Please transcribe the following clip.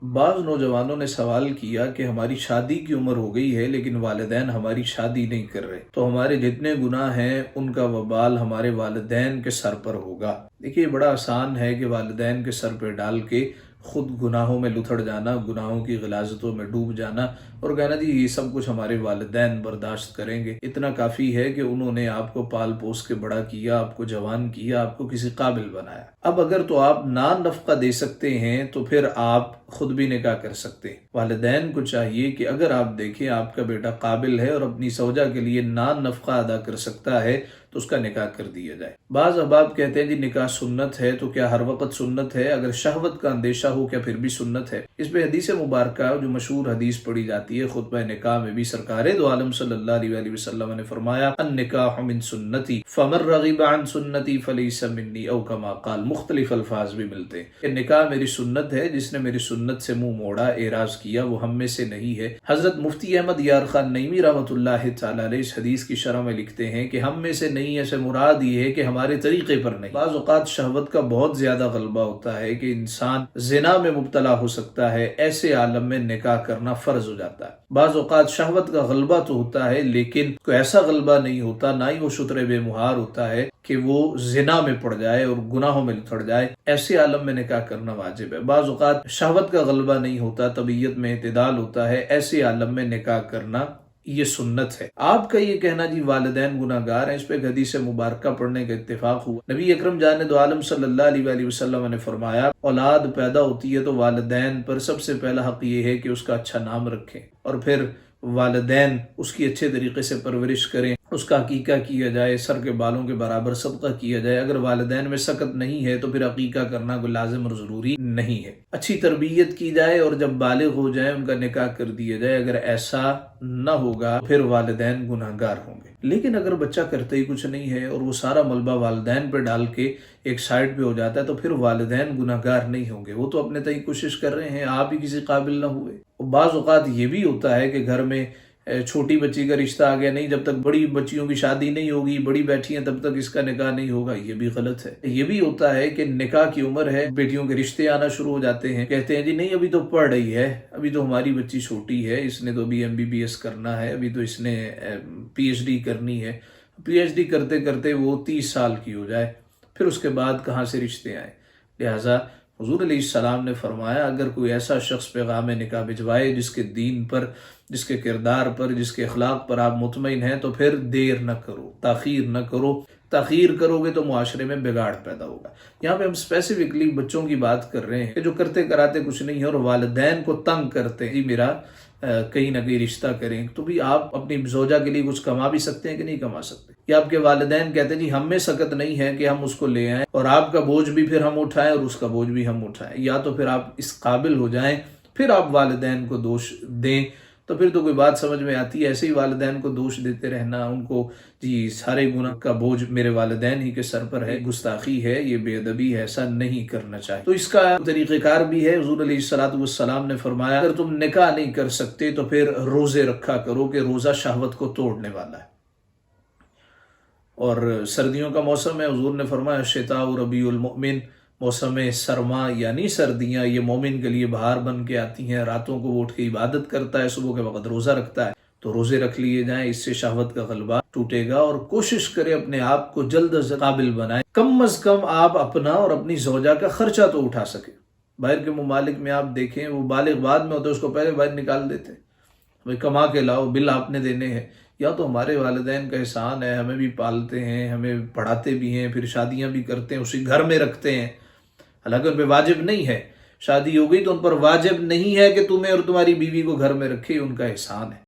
بعض نوجوانوں نے سوال کیا کہ ہماری شادی کی عمر ہو گئی ہے لیکن والدین ہماری شادی نہیں کر رہے، تو ہمارے جتنے گناہ ہیں ان کا وبال ہمارے والدین کے سر پر ہوگا۔ دیکھیے بڑا آسان ہے کہ والدین کے سر پہ ڈال کے خود گناہوں میں لتھڑ جانا، گناہوں کی غلاظتوں میں ڈوب جانا اور کہنا جی یہ سب کچھ ہمارے والدین برداشت کریں گے۔ اتنا کافی ہے کہ انہوں نے آپ کو پال پوس کے بڑا کیا، آپ کو جوان کیا، آپ کو کسی قابل بنایا۔ اب اگر تو آپ نان نفقہ دے سکتے ہیں تو پھر آپ خود بھی نکاح کر سکتے ہیں۔ والدین کو چاہیے کہ اگر آپ دیکھیں آپ کا بیٹا قابل ہے اور اپنی زوجہ کے لیے نان نفقہ ادا کر سکتا ہے تو اس کا نکاح کر دیا جائے۔ بعض احباب کہتے ہیں جی نکاح سنت ہے، تو کیا ہر وقت سنت ہے؟ اگر شہوت کا اندیشہ ہو کیا پھر بھی سنت ہے؟ اس پہ حدیث مبارکہ جو مشہور حدیث پڑھی جاتی ہے خطبہ نکاح میں بھی، سرکار دو عالم صلی اللہ علیہ وآلہ وسلم نے فرمایا النکاح من سنتی فمن رغب عن سنتی فلیس منی، او کما قال۔ مختلف الفاظ بھی ملتے ہیں کہ نکاح میری سنت ہے، جس نے میری سنت سے منہ موڑا، اعراض کیا، وہ ہم میں سے نہیں ہے۔ حضرت مفتی احمد یار خان نعیمی رحمۃ اللہ تعالی علیہ اس حدیث کی شرح میں لکھتے ہیں کہ ہم میں سے نہیں ہے مراد یہ ہے کہ ہمارے طریقے پر نہیں۔ بعض اوقات شہوت کا بہت زیادہ غلبہ ہوتا ہے کہ انسان زنا میں مبتلا ہو سکتا ہے، ایسے عالم میں نکاح کرنا فرض ہو جاتا ہے۔ بعض اوقات شہوت کا غلبہ تو ہوتا ہے لیکن کوئی ایسا غلبہ نہیں ہوتا، نہ ہی وہ شتر بے مہار ہوتا ہے کہ وہ زنا میں پڑ جائے اور گناہوں میں لتھڑ جائے، ایسے عالم میں نکاح کرنا واجب ہے۔ بعض اوقات شہوت کا غلبہ نہیں ہوتا، طبیعت میں اعتدال ہوتا ہے، ایسے عالم میں نکاح کرنا یہ سنت ہے۔ آپ کا یہ کہنا جی والدین گناہ گار ہیں، اس پہ حدیث مبارکہ پڑھنے کا اتفاق ہوا۔ نبی اکرم جان دو عالم صلی اللہ علیہ وآلہ وسلم نے فرمایا اولاد پیدا ہوتی ہے تو والدین پر سب سے پہلا حق یہ ہے کہ اس کا اچھا نام رکھیں، اور پھر والدین اس کی اچھے طریقے سے پرورش کریں، اس کا عقیقہ کیا جائے، سر کے بالوں کے برابر صدقہ کیا جائے۔ اگر والدین میں سکت نہیں ہے تو پھر عقیقہ کرنا کوئی لازم اور ضروری نہیں ہے۔ اچھی تربیت کی جائے اور جب بالغ ہو جائیں ان کا نکاح کر دیا جائے۔ اگر ایسا نہ ہوگا پھر والدین گناہ گار ہوں گے۔ لیکن اگر بچہ کرتے ہی کچھ نہیں ہے اور وہ سارا ملبہ والدین پہ ڈال کے ایک سائڈ پہ ہو جاتا ہے تو پھر والدین گناہ گار نہیں ہوں گے، وہ تو اپنے تئیں کوشش کر رہے ہیں، آپ ہی کسی قابل نہ ہوئے۔ بعض اوقات یہ بھی ہوتا ہے کہ گھر میں چھوٹی بچی کا رشتہ آ گیا، نہیں جب تک بڑی بچیوں کی شادی نہیں ہوگی، بڑی بیٹھی ہیں تب تک اس کا نکاح نہیں ہوگا، یہ بھی غلط ہے۔ یہ بھی ہوتا ہے کہ نکاح کی عمر ہے، بیٹیوں کے رشتے آنا شروع ہو جاتے ہیں، کہتے ہیں جی نہیں ابھی تو پڑھ رہی ہے، ابھی تو ہماری بچی چھوٹی ہے، اس نے تو ابھی MBBS کرنا ہے، ابھی تو اس نے PhD کرنی ہے۔ PhD کرتے کرتے وہ 30 سال کی ہو جائے، پھر اس کے بعد کہاں سے رشتے آئیں؟ لہٰذا حضور علیہ السلام نے فرمایا اگر کوئی ایسا شخص پیغام نکاح بھجوائے جس کے دین پر، جس کے کردار پر، جس کے اخلاق پر آپ مطمئن ہیں تو پھر دیر نہ کرو، تاخیر نہ کرو۔ تاخیر کرو گے تو معاشرے میں بگاڑ پیدا ہوگا۔ یہاں پہ ہم اسپیسیفکلی بچوں کی بات کر رہے ہیں کہ جو کرتے کراتے کچھ نہیں ہے اور والدین کو تنگ کرتے ہیں میرا کہیں نہ کہیں رشتہ کریں، تو بھی آپ اپنی زوجہ کے لیے کچھ کما بھی سکتے ہیں کہ نہیں کما سکتے؟ یا آپ کے والدین کہتے ہیں جی ہم میں سکت نہیں ہے کہ ہم اس کو لے آئیں اور آپ کا بوجھ بھی پھر ہم اٹھائیں اور اس کا بوجھ بھی ہم اٹھائیں، یا تو پھر آپ اس قابل ہو جائیں پھر آپ والدین کو دوش دیں، تو پھر تو کوئی بات سمجھ میں آتی ہے۔ ایسے ہی والدین کو دوش دیتے رہنا، ان کو جی سارے گناہ کا بوجھ میرے والدین ہی کے سر پر ہے، گستاخی ہے، یہ بے ادبی ہے، ایسا نہیں کرنا چاہیے۔ تو اس کا طریقہ کار بھی ہے۔ حضور علیہ السلام نے فرمایا اگر تم نکاح نہیں کر سکتے تو پھر روزے رکھا کرو کہ روزہ شہوت کو توڑنے والا ہے۔ اور سردیوں کا موسم ہے، حضور نے فرمایا الشتاء ربیع المؤمن، موسم سرما یعنی سردیاں یہ مومن کے لیے بہار بن کے آتی ہیں۔ راتوں کو وہ اٹھ کے عبادت کرتا ہے، صبح کے وقت روزہ رکھتا ہے، تو روزے رکھ لیے جائیں، اس سے شہوت کا غلبہ ٹوٹے گا۔ اور کوشش کرے اپنے آپ کو جلد از قابل بنائیں، کم از کم آپ اپنا اور اپنی زوجہ کا خرچہ تو اٹھا سکیں۔ باہر کے ممالک میں آپ دیکھیں وہ بالغ بعد میں ہوتے اس کو پہلے باہر نکال دیتے، بھائی کما کے لاؤ، بل آپ نے دینے ہیں۔ یا تو ہمارے والدین کا احسان ہے، ہمیں بھی پالتے ہیں، ہمیں پڑھاتے بھی ہیں، پھر شادیاں بھی کرتے ہیں، اسی گھر میں رکھتے ہیں، حالانکہ ان پہ واجب نہیں ہے، شادی ہو گئی تو ان پر واجب نہیں ہے کہ تمہیں اور تمہاری بیوی کو گھر میں رکھے، ان کا احسان ہے۔